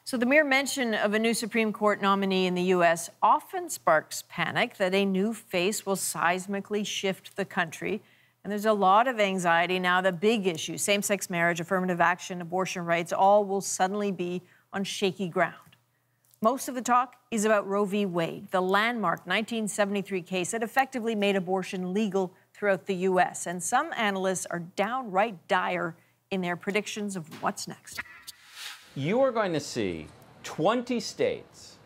So the mere mention of a new Supreme Court nominee in the U.S. often sparks panic that a new face will seismically shift the country. And there's a lot of anxiety now that big issues, same-sex marriage, affirmative action, abortion rights, all will suddenly be on shaky ground. Most of the talk is about Roe v. Wade, the landmark 1973 case that effectively made abortion legal throughout the U.S. And some analysts are downright dire in their predictions of what's next. You are going to see 20 states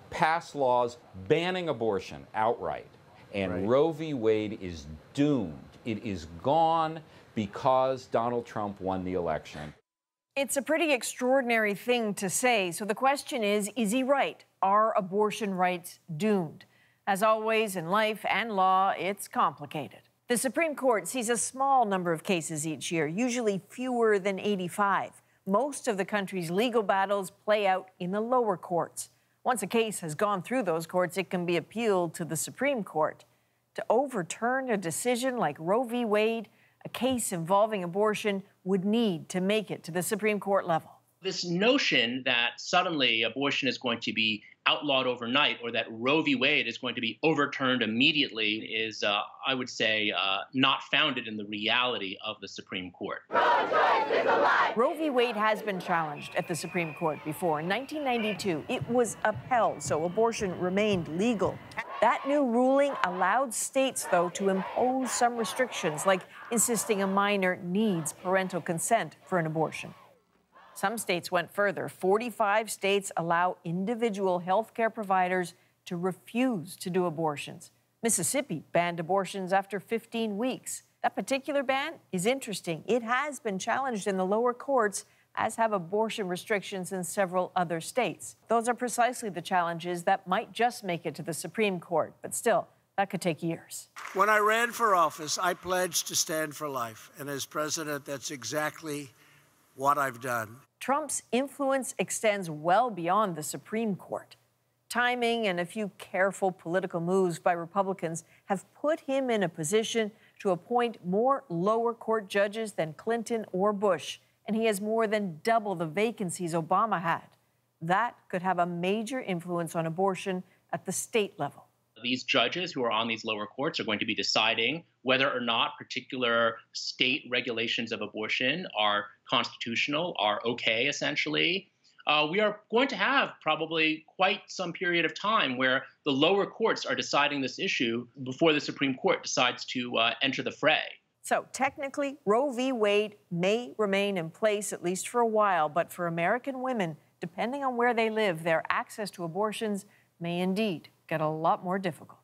pass laws banning abortion outright. And Roe v. Wade is doomed. It is gone because Donald Trump won the election. It's a pretty extraordinary thing to say. So the question is he right? Are abortion rights doomed? As always in life and law, it's complicated. The Supreme Court sees a small number of cases each year, usually fewer than 85. Most of the country's legal battles play out in the lower courts. Once a case has gone through those courts, it can be appealed to the Supreme Court. To overturn a decision like Roe v. Wade, a case involving abortion would need to make it to the Supreme Court level. This notion that suddenly abortion is going to be outlawed overnight or that Roe v. Wade is going to be overturned immediately is, I would say, not founded in the reality of the Supreme Court. Roe v. Wade has been challenged at the Supreme Court before. In 1992, it was upheld, so abortion remained legal. That new ruling allowed states, though, to impose some restrictions, like insisting a minor needs parental consent for an abortion. Some states went further. 45 states allow individual health care providers to refuse to do abortions. Mississippi banned abortions after 15 weeks. That particular ban is interesting. It has been challenged in the lower courts, as have abortion restrictions in several other states. Those are precisely the challenges that might just make it to the Supreme Court, but still, that could take years. When I ran for office, I pledged to stand for life. And as president, that's exactly what I've done. Trump's influence extends well beyond the Supreme Court. Timing and a few careful political moves by Republicans have put him in a position to appoint more lower court judges than Clinton or Bush, and he has more than double the vacancies Obama had. That could have a major influence on abortion at the state level. These judges who are on these lower courts are going to be deciding whether or not particular state regulations of abortion are constitutional, are okay, essentially. We are going to have probably quite some period of time where the lower courts are deciding this issue before the Supreme Court decides to enter the fray. So technically, Roe v. Wade may remain in place at least for a while, but for American women, depending on where they live, their access to abortions may indeed get a lot more difficult.